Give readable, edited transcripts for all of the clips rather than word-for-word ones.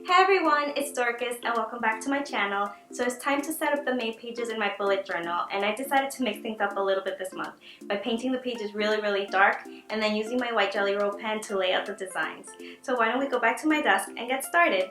Hey everyone, it's Dorcas and welcome back to my channel. So it's time to set up the May pages in my bullet journal, and I decided to mix things up a little bit this month by painting the pages really dark and then using my white Gelly Roll pen to lay out the designs. So why don't we go back to my desk and get started?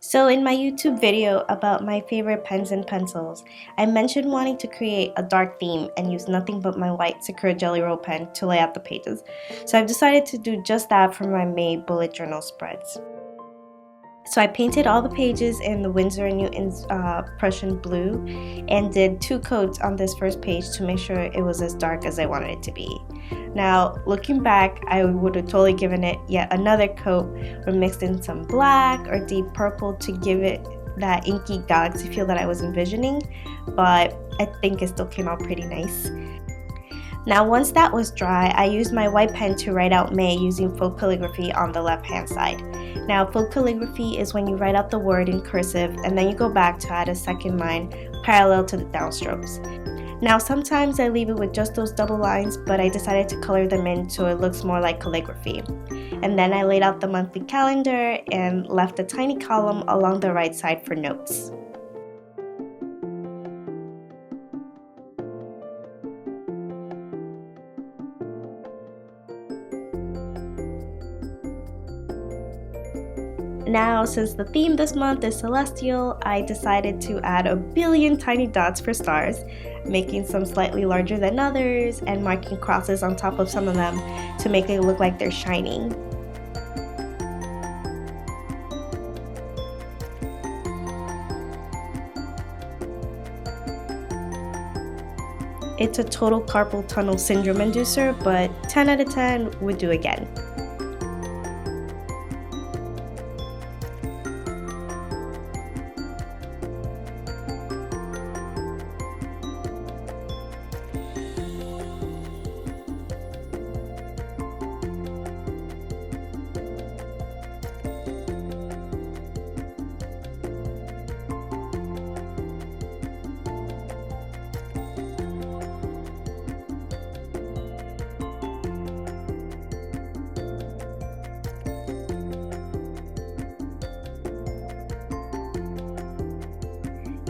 So in my YouTube video about my favorite pens and pencils, I mentioned wanting to create a dark theme and use nothing but my white Sakura Gelly Roll pen to lay out the pages. So I've decided to do just that for my May bullet journal spreads. So I painted all the pages in the Winsor & Newton's Prussian blue and did 2 coats on this first page to make sure it was as dark as I wanted it to be. Now, looking back, I would have totally given it yet another coat or mixed in some black or deep purple to give it that inky galaxy feel that I was envisioning, but I think it still came out pretty nice. Now once that was dry, I used my white pen to write out May using faux calligraphy on the left hand side. Now faux calligraphy is when you write out the word in cursive and then you go back to add a second line parallel to the downstrokes. Now sometimes I leave it with just those double lines, but I decided to color them in so it looks more like calligraphy. And then I laid out the monthly calendar and left a tiny column along the right side for notes. Now, since the theme this month is celestial, I decided to add a billion tiny dots for stars, making some slightly larger than others and marking crosses on top of some of them to make it look like they're shining. It's a total carpal tunnel syndrome inducer, but 10 out of 10 would do again.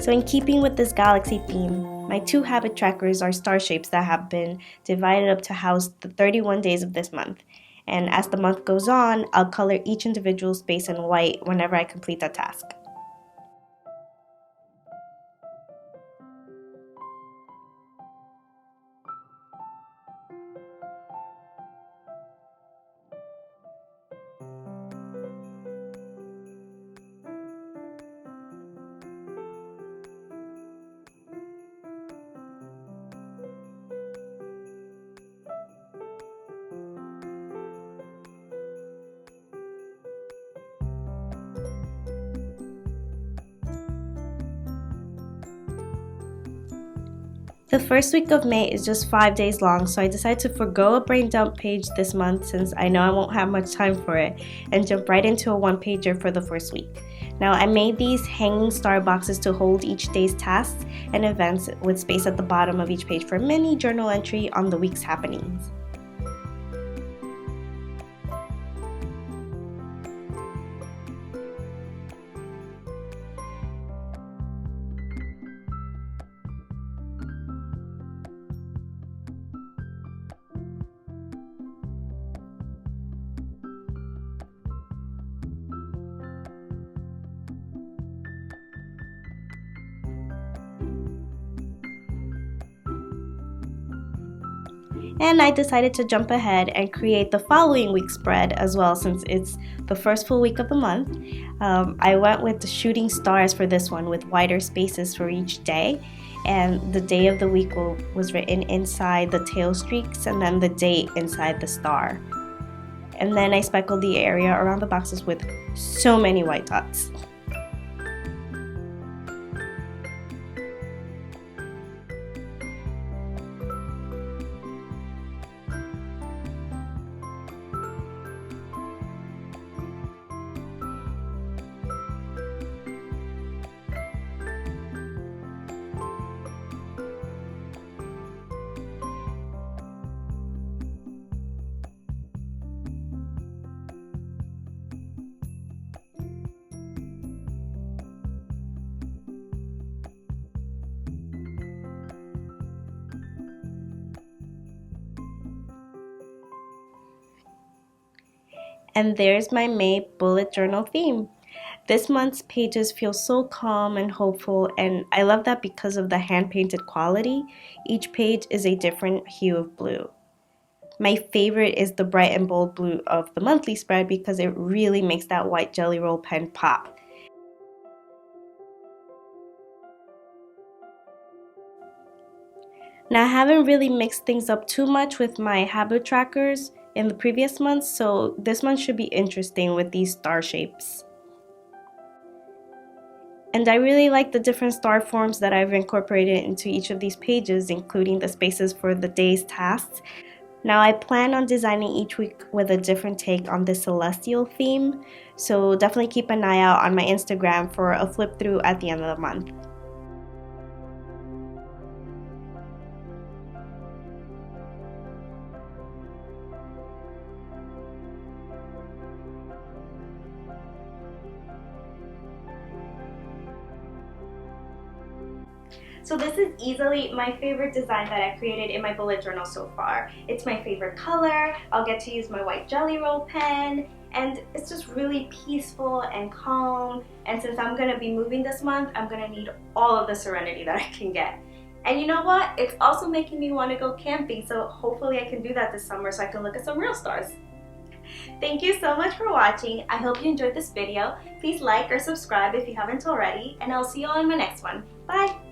So in keeping with this galaxy theme, my 2 habit trackers are star shapes that have been divided up to house the 31 days of this month. And as the month goes on, I'll color each individual space in white whenever I complete that task. The first week of May is just 5 days long, so I decided to forgo a brain dump page this month since I know I won't have much time for it, and jump right into a 1-pager for the first week. Now I made these hanging star boxes to hold each day's tasks and events with space at the bottom of each page for a mini journal entry on the week's happenings. And I decided to jump ahead and create the following week's spread as well, since it's the first full week of the month. I went with the shooting stars for this one with wider spaces for each day, and the day of the week was written inside the tail streaks and then the date inside the star. And then I speckled the area around the boxes with so many white dots. And there's my May bullet journal theme. This month's pages feel so calm and hopeful, and I love that because of the hand-painted quality. Each page is a different hue of blue. My favorite is the bright and bold blue of the monthly spread because it really makes that white Gelly Roll pen pop. Now I haven't really mixed things up too much with my habit trackers in the previous months, so this month should be interesting with these star shapes. And I really like the different star forms that I've incorporated into each of these pages, including the spaces for the day's tasks. Now I plan on designing each week with a different take on the celestial theme, so definitely keep an eye out on my Instagram for a flip through at the end of the month. So this is easily my favorite design that I created in my bullet journal so far. It's my favorite color, I'll get to use my white Gelly Roll pen, and it's just really peaceful and calm. And since I'm going to be moving this month, I'm going to need all of the serenity that I can get. And you know what? It's also making me want to go camping, so hopefully I can do that this summer so I can look at some real stars. Thank you so much for watching. I hope you enjoyed this video. Please like or subscribe if you haven't already, and I'll see you all in my next one. Bye!